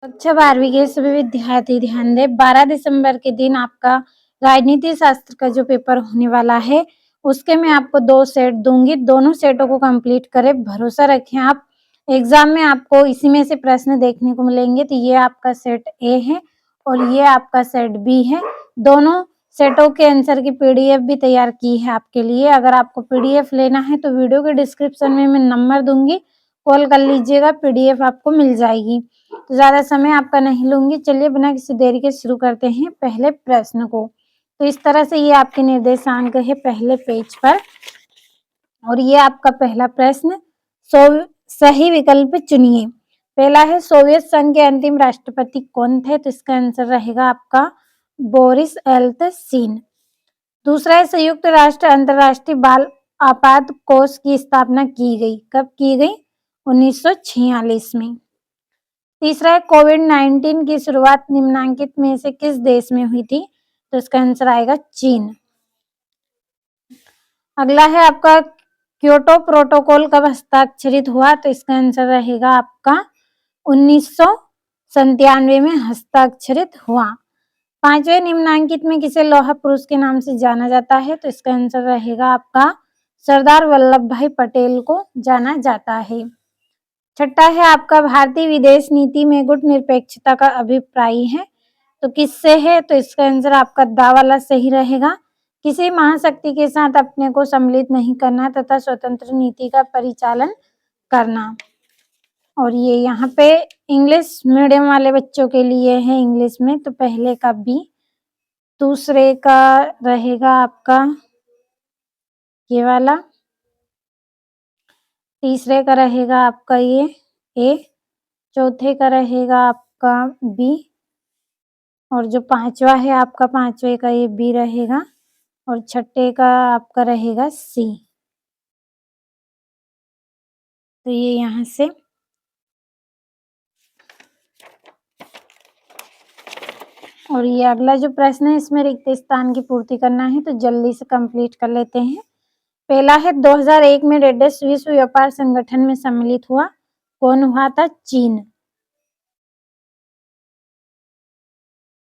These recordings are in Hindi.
कक्षा 12वीं के सभी विद्यार्थी ध्यान दें। 12 दिसंबर के दिन आपका राजनीति शास्त्र का जो पेपर होने वाला है उसके मैं आपको 2 सेट दूंगी। दोनों सेटों को कंप्लीट करें। भरोसा रखें आप, एग्जाम में आपको इसी में से प्रश्न देखने को मिलेंगे। तो ये आपका सेट ए है और ये आपका सेट बी है। दोनों सेटों के आंसर की पीडीएफ भी तैयार की है आपके लिए। अगर आपको पीडीएफ लेना है तो वीडियो के डिस्क्रिप्शन में मैं नंबर दूंगी, कॉल कर लीजिएगा, पीडीएफ आपको मिल जाएगी। तो ज्यादा समय आपका नहीं लूंगी। चलिए बिना किसी देरी के शुरू करते हैं पहले प्रश्न को। तो इस तरह से ये आपके निर्देशांक है पहले पेज पर। और ये आपका पहला प्रश्न, सही विकल्प चुनिए। पहला है सोवियत संघ के अंतिम राष्ट्रपति कौन थे? तो इसका आंसर रहेगा आपका बोरिस एल्त्सीन। दूसरा है संयुक्त राष्ट्र अंतर्राष्ट्रीय बाल आपात कोष की स्थापना की गई। कब की गई? 1946 में। तीसरा है कोविड-19 की शुरुआत निम्नलिखित में से किस देश में हुई थी? तो इसका आंसर आएगा चीन। अगला है आपका क्योटो प्रोटोकॉल कब हस्ताक्षरित हुआ? तो इसका आंसर रहेगा आपका 1997 में हस्ताक्षरित हुआ। पांचवें निम्नलिखित में किसे लौह पुरुष के नाम से जाना जाता है? तो इसका आंसर रहेगा आपका सरदार वल्लभ भाई पटेल को जाना जाता है। छठा है आपका भारतीय विदेश नीति में गुटनिरपेक्षता का अभिप्राय है। तो किससे है? तो इसका आंसर आपका दा वाला सही रहेगा। किसी महाशक्ति के साथ अपने को सम्मिलित नहीं करना तथा स्वतंत्र नीति का परिचालन करना। और ये यहाँ पे इंग्लिश मीडियम वाले बच्चों के लिए है इंग्लिश में। तो पहले का बी, दूसरे का रहेगा आपका ये वाला, तीसरे का रहेगा आपका ये ए, चौथे का रहेगा आपका बी, और जो पांचवा है आपका पांचवे का ये बी रहेगा, और छठे का आपका रहेगा सी। तो ये यहाँ से और ये अगला जो प्रश्न है इसमें रिक्त स्थान की पूर्ति करना है, तो जल्दी से कंप्लीट कर लेते हैं। पहला है 2001 में रेडेस विश्व व्यापार संगठन में सम्मिलित हुआ। कौन हुआ था? चीन।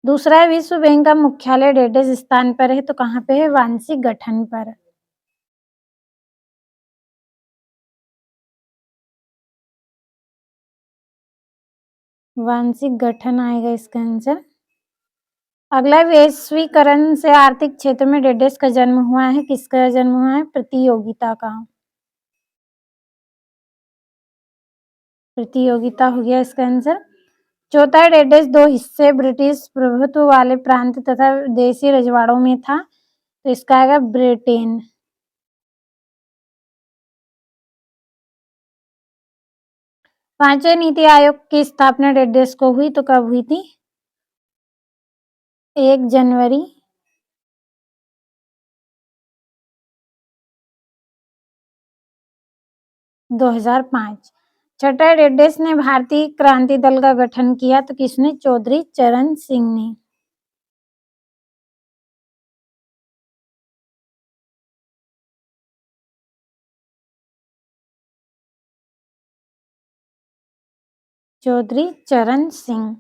दूसरा है विश्व बैंक का मुख्यालय रेडेस स्थान पर है, तो कहाँ पे है? वांशिक गठन पर। वांशिक गठन आएगा इसका आंसर। अगला वैश्वीकरण से आर्थिक क्षेत्र में डेडेस का जन्म हुआ है। किसका जन्म हुआ है? प्रतियोगिता का। प्रतियोगिता हो गया इसका आंसर। चौथा है डेडेस दो हिस्से ब्रिटिश प्रभुत्व वाले प्रांत तथा देशी रजवाड़ों में था, तो इसका आएगा ब्रिटेन। पांचवें नीति आयोग की स्थापना डेडेस को हुई, तो कब हुई थी? 1 जनवरी 2005। छठा डेडेस ने भारतीय क्रांति दल का गठन किया, तो किसने? चौधरी चरण सिंह ने। चौधरी चरण सिंह।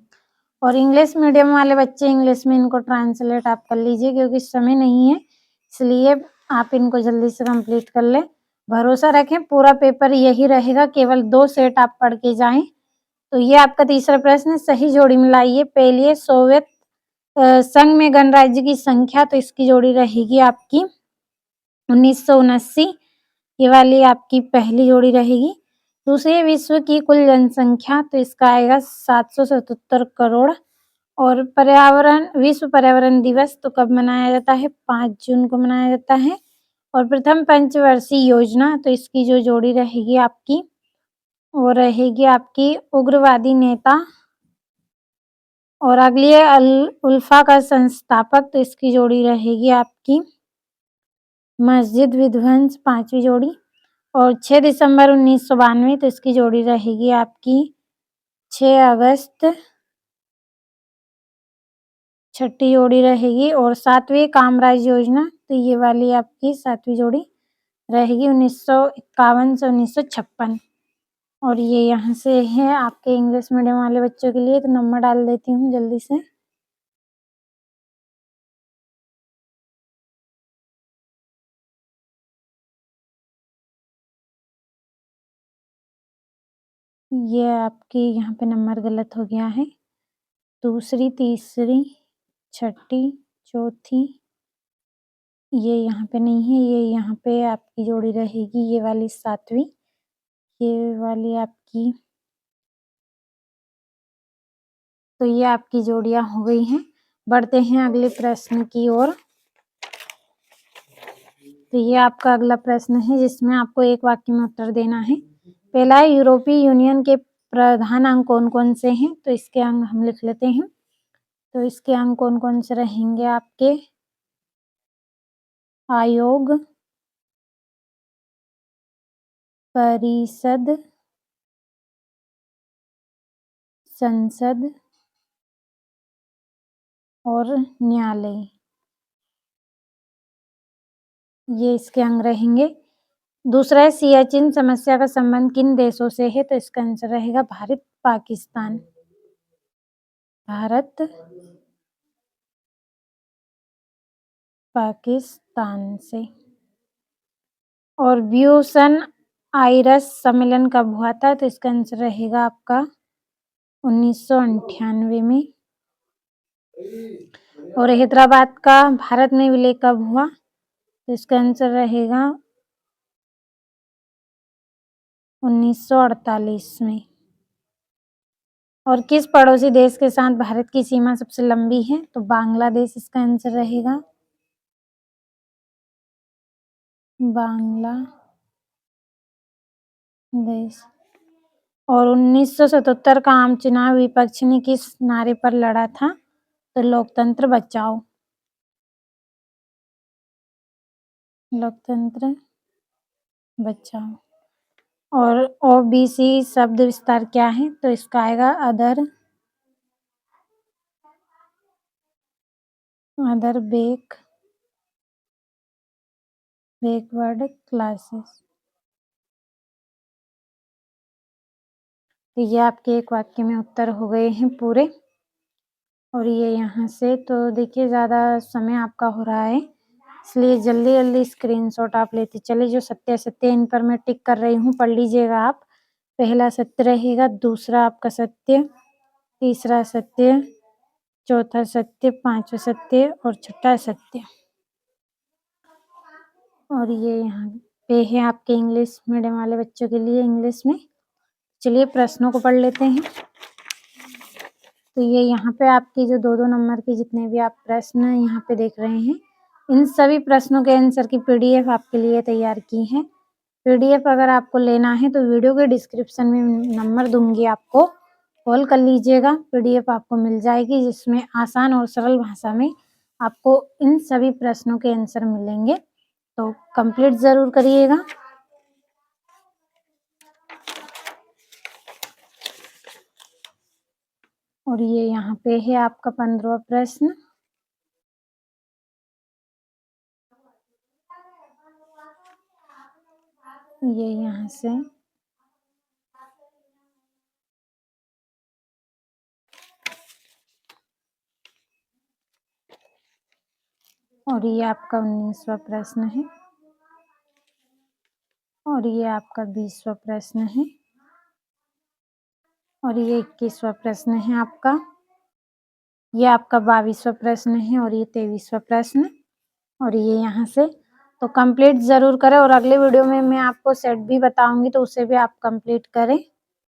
और इंग्लिश मीडियम वाले बच्चे इंग्लिश में इनको ट्रांसलेट आप कर लीजिए, क्योंकि समय नहीं है इसलिए आप इनको जल्दी से कंप्लीट कर ले। भरोसा रखें पूरा पेपर यही रहेगा, केवल 2 सेट आप पढ़ के जाएं। तो ये आपका तीसरा प्रश्न, सही जोड़ी मिलाइए। पहले सोवियत संघ में गणराज्य की संख्या, तो इसकी जोड़ी रहेगी आपकी 1979। ये वाली आपकी पहली जोड़ी रहेगी। दूसरी विश्व की कुल जनसंख्या, तो इसका आएगा 777 करोड़। और पर्यावरण, विश्व पर्यावरण दिवस तो कब मनाया जाता है? 5 जून को मनाया जाता है। और प्रथम पंचवर्षीय योजना, तो इसकी जो जोड़ी रहेगी आपकी वो रहेगी आपकी उग्रवादी नेता। और अगली है उल्फा का संस्थापक, तो इसकी जोड़ी रहेगी आपकी मस्जिद विध्वंस, 5वीं जोड़ी। और 6 दिसंबर 1992, तो इसकी जोड़ी रहेगी आपकी 6 अगस्त, 6ठी जोड़ी रहेगी। और 7वीं कामराज योजना, तो ये वाली आपकी 7वीं जोड़ी रहेगी 1951 से 1956। और ये यहाँ से है आपके इंग्लिश मीडियम वाले बच्चों के लिए, तो नंबर डाल देती हूँ जल्दी से। ये आपकी यहाँ पे नंबर गलत हो गया है। दूसरी, तीसरी, छठी, चौथी, ये यहाँ पे नहीं है, ये यहाँ पे आपकी जोड़ी रहेगी, ये वाली 7वीं, ये वाली आपकी, तो ये आपकी जोड़ियाँ हो गई हैं। बढ़ते हैं अगले प्रश्न की ओर। तो ये आपका अगला प्रश्न है जिसमें आपको एक वाक्य में उत्तर देना है। पहला है, यूरोपीय यूनियन के प्रधान अंग कौन-कौन से हैं? तो इसके अंग हम लिख लेते हैं। तो इसके अंग कौन-कौन से रहेंगे आपके? आयोग, परिषद, संसद और न्यायालय, ये इसके अंग रहेंगे। दूसरा है, सियाचिन समस्या का संबंध किन देशों से है? तो इसका आंसर रहेगा भारत, पाकिस्तान। भारत, पाकिस्तान से। और ब्यूसन आयरस सम्मेलन कब हुआ था? तो इसका आंसर रहेगा आपका 1998 में। और हैदराबाद का भारत में विलय कब हुआ? तो इसका आंसर रहेगा 1948 में। और किस पड़ोसी देश के साथ भारत की सीमा सबसे लंबी है? तो बांग्लादेश इसका आंसर रहेगा, बांग्लादेश। और 1977 का आम चुनाव विपक्ष ने किस नारे पर लड़ा था? तो लोकतंत्र बचाओ, लोकतंत्र बचाओ। और ओबीसी शब्द विस्तार क्या है? तो इसका आएगा अदर बैकवर्ड क्लासेस। तो ये आपके एक वाक्य में उत्तर हो गए हैं पूरे। और ये यहाँ से, तो देखिए ज़्यादा समय आपका हो रहा है, इसलिए जल्दी जल्दी स्क्रीनशॉट आप लेते चले। जो सत्य असत्य इन पर मैं टिक कर रही हूँ, पढ़ लीजिएगा आप। पहला सत्य रहेगा, दूसरा आपका सत्य, तीसरा सत्य, चौथा सत्य, पांचवा सत्य और छठा सत्य। और ये यहाँ पे है आपके इंग्लिश मीडियम वाले बच्चों के लिए इंग्लिश में। चलिए प्रश्नों को पढ़ लेते हैं। तो ये यहाँ पे आपकी जो 2-2 नंबर के जितने भी आप प्रश्न यहाँ पे देख रहे हैं, इन सभी प्रश्नों के आंसर की पीडीएफ आपके लिए तैयार की है। पीडीएफ अगर आपको लेना है तो वीडियो के डिस्क्रिप्शन में नंबर दूंगी, आपको कॉल कर लीजिएगा। पीडीएफ आपको मिल जाएगी जिसमें आसान और सरल भाषा में आपको इन सभी प्रश्नों के आंसर मिलेंगे, तो कंप्लीट ज़रूर करिएगा। और ये यहाँ पे है आपका 15वां प्रश्न। ये यहाँ से, और ये आपका 19वां प्रश्न है। और ये आपका 20वां प्रश्न है। और ये 21वां प्रश्न है आपका। ये आपका 22वां प्रश्न है और ये 23वां प्रश्न। और ये यहाँ से, तो कंप्लीट ज़रूर करें। और अगले वीडियो में मैं आपको सेट भी बताऊंगी, तो उसे भी आप कंप्लीट करें।